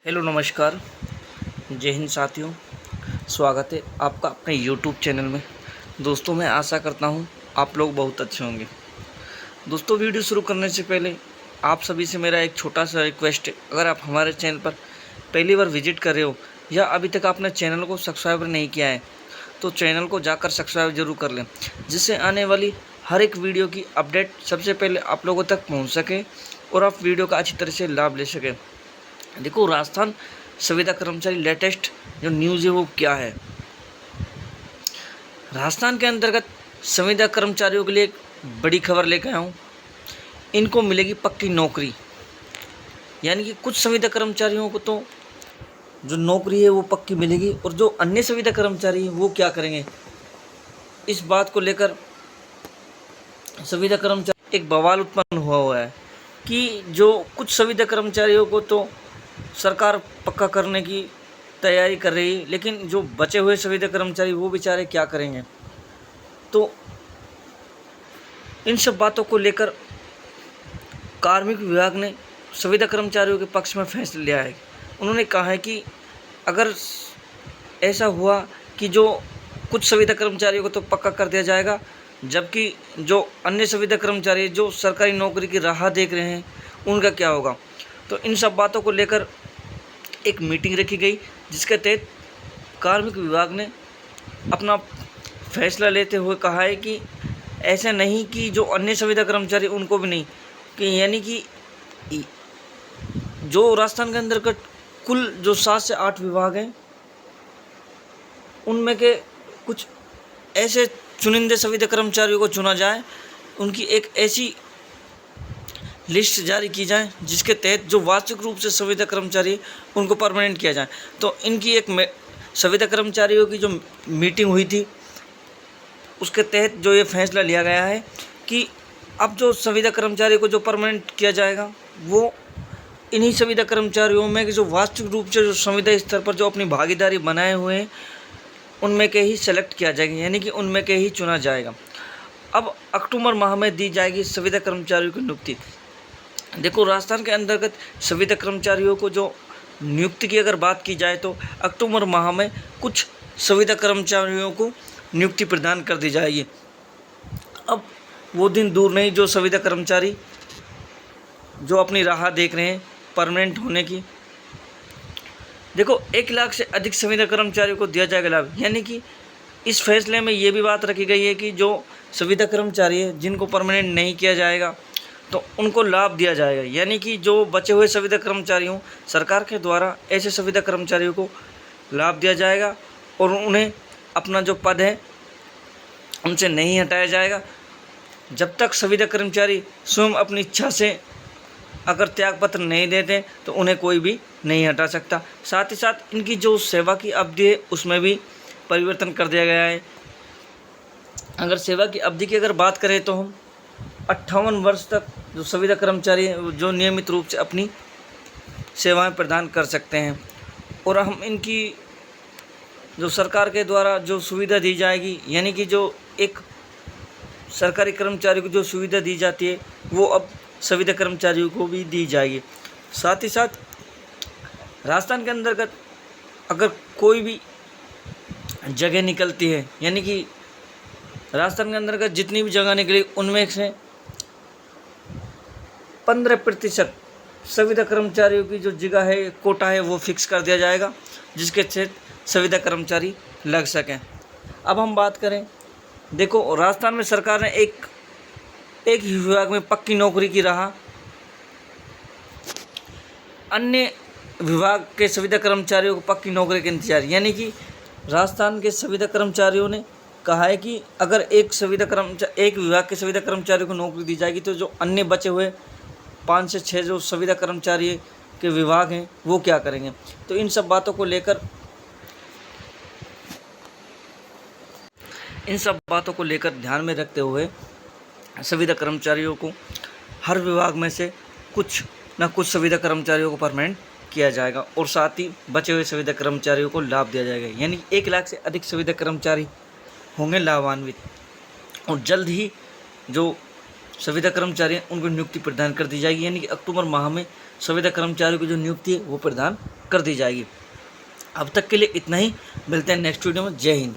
Hello नमस्कार। जय हिंद साथियों। स्वागत है आपका अपने यूट्यूब चैनल में। दोस्तों मैं आशा करता हूँ आप लोग बहुत अच्छे होंगे। दोस्तों वीडियो शुरू करने से पहले आप सभी से मेरा एक छोटा सा रिक्वेस्ट है, अगर आप हमारे चैनल पर पहली बार विजिट कर रहे हो या अभी तक आपने चैनल को सब्सक्राइब नहीं किया है तो चैनल को जाकर सब्सक्राइब जरूर कर लें, जिससे आने वाली हर एक वीडियो की अपडेट सबसे पहले आप लोगों तक पहुँच सके और आप वीडियो का अच्छी तरह से लाभ ले सकें। देखो, राजस्थान संविदा कर्मचारी लेटेस्ट जो न्यूज़ है वो क्या है। राजस्थान के अंतर्गत संविदा कर्मचारियों के लिए एक बड़ी खबर लेकर आया हूँ। इनको मिलेगी पक्की नौकरी, यानी कि कुछ संविदा कर्मचारियों को तो जो नौकरी है वो पक्की मिलेगी और जो अन्य संविदा कर्मचारी हैं वो क्या करेंगे। इस बात को लेकर संविदा कर्मचारी एक बवाल उत्पन्न हुआ है कि जो कुछ संविदा कर्मचारियों को तो सरकार पक्का करने की तैयारी कर रही है, लेकिन जो बचे हुए संविदा कर्मचारी वो बेचारे क्या करेंगे। तो इन सब बातों को लेकर कार्मिक विभाग ने संविदा कर्मचारियों के पक्ष में फैसला लिया है। उन्होंने कहा है कि अगर ऐसा हुआ कि जो कुछ संविदा कर्मचारियों को तो पक्का कर दिया जाएगा, जबकि जो अन्य संविदा कर्मचारी जो सरकारी नौकरी की राह देख रहे हैं उनका क्या होगा। तो इन सब बातों को लेकर एक मीटिंग रखी गई, जिसके तहत कार्मिक विभाग ने अपना फैसला लेते हुए कहा है कि ऐसा नहीं कि जो अन्य संविदा कर्मचारी उनको भी नहीं, कि यानी कि जो राजस्थान के अंदर कुल जो 7 से 8 विभाग हैं उनमें के कुछ ऐसे चुनिंदे संविदा कर्मचारियों को चुना जाए, उनकी एक ऐसी लिस्ट जारी की जाए जिसके तहत जो वास्तविक रूप से संविदा कर्मचारी उनको परमानेंट किया जाए। तो इनकी एक संविदा कर्मचारियों की जो मीटिंग हुई थी उसके तहत जो ये फैसला लिया गया है कि अब जो संविदा कर्मचारी को जो परमानेंट किया जाएगा वो इन्हीं संविदा कर्मचारियों में कि जो वास्तविक रूप से जो संविदा स्तर पर जो अपनी भागीदारी बनाए हुए हैं उनमें के ही सेलेक्ट किया जाएगा, यानी कि उनमें के ही चुना जाएगा। अब अक्टूबर माह में दी जाएगी संविदा कर्मचारियों की नियुक्ति। देखो, राजस्थान के अंतर्गत संविदा कर्मचारियों को जो नियुक्ति की अगर बात की जाए तो अक्टूबर माह में कुछ संविदा कर्मचारियों को नियुक्ति प्रदान कर दी जाएगी। अब वो दिन दूर नहीं जो संविदा कर्मचारी जो अपनी राह देख रहे हैं परमानेंट होने की। देखो, 1 लाख से अधिक संविदा कर्मचारियों को दिया जाएगा लाभ, यानी कि इस फैसले में ये भी बात रखी गई है कि जो संविदा कर्मचारी है जिनको परमानेंट नहीं किया जाएगा तो उनको लाभ दिया जाएगा, यानी कि जो बचे हुए संविदा कर्मचारी हों सरकार के द्वारा ऐसे संविदा कर्मचारियों को लाभ दिया जाएगा और उन्हें अपना जो पद है उनसे नहीं हटाया जाएगा जब तक संविदा कर्मचारी स्वयं अपनी इच्छा से अगर त्यागपत्र नहीं देते तो उन्हें कोई भी नहीं हटा सकता। साथ ही साथ इनकी जो सेवा की अवधि है उसमें भी परिवर्तन कर दिया गया है। अगर सेवा की अवधि की अगर बात करें तो हम 58 वर्ष तक जो संविदा कर्मचारी हैं जो नियमित रूप से अपनी सेवाएं प्रदान कर सकते हैं और हम इनकी जो सरकार के द्वारा जो सुविधा दी जाएगी, यानी कि जो एक सरकारी कर्मचारी को जो सुविधा दी जाती है वो अब संविदा कर्मचारियों को भी दी जाएगी। साथ ही साथ राजस्थान के अंतर्गत अगर कोई भी जगह निकलती है, यानी कि राजस्थान के अंतर्गत जितनी भी जगह निकली उनमें से 15% संविदा कर्मचारियों की जो जगह है कोटा है वो फिक्स कर दिया जाएगा, जिसके तहत संविदा कर्मचारी लग सकें। अब हम बात करें, देखो राजस्थान में सरकार ने एक ही विभाग में पक्की नौकरी की राह अन्य विभाग के संविदा कर्मचारियों को पक्की नौकरी के इंतजार, यानी कि राजस्थान के संविदा कर्मचारियों ने कहा है कि अगर एक विभाग के संविदा कर्मचारियों को नौकरी दी जाएगी तो जो अन्य बचे हुए 5 से 6 जो संविदा कर्मचारी के विभाग हैं वो क्या करेंगे। तो इन सब बातों को लेकर ध्यान में रखते हुए संविदा कर्मचारियों को हर विभाग में से कुछ न कुछ संविदा कर्मचारियों को परमानेंट किया जाएगा और साथ ही बचे हुए संविदा कर्मचारियों को लाभ दिया जाएगा, यानी 1 लाख से अधिक संविदा कर्मचारी होंगे लाभान्वित। और जल्द ही जो संविदा कर्मचारी हैं उनको नियुक्ति प्रदान कर दी जाएगी, यानी कि अक्टूबर माह में संविदा कर्मचारियों की जो नियुक्ति है वो प्रदान कर दी जाएगी। अब तक के लिए इतना ही, मिलते हैं नेक्स्ट वीडियो में। जय हिंद।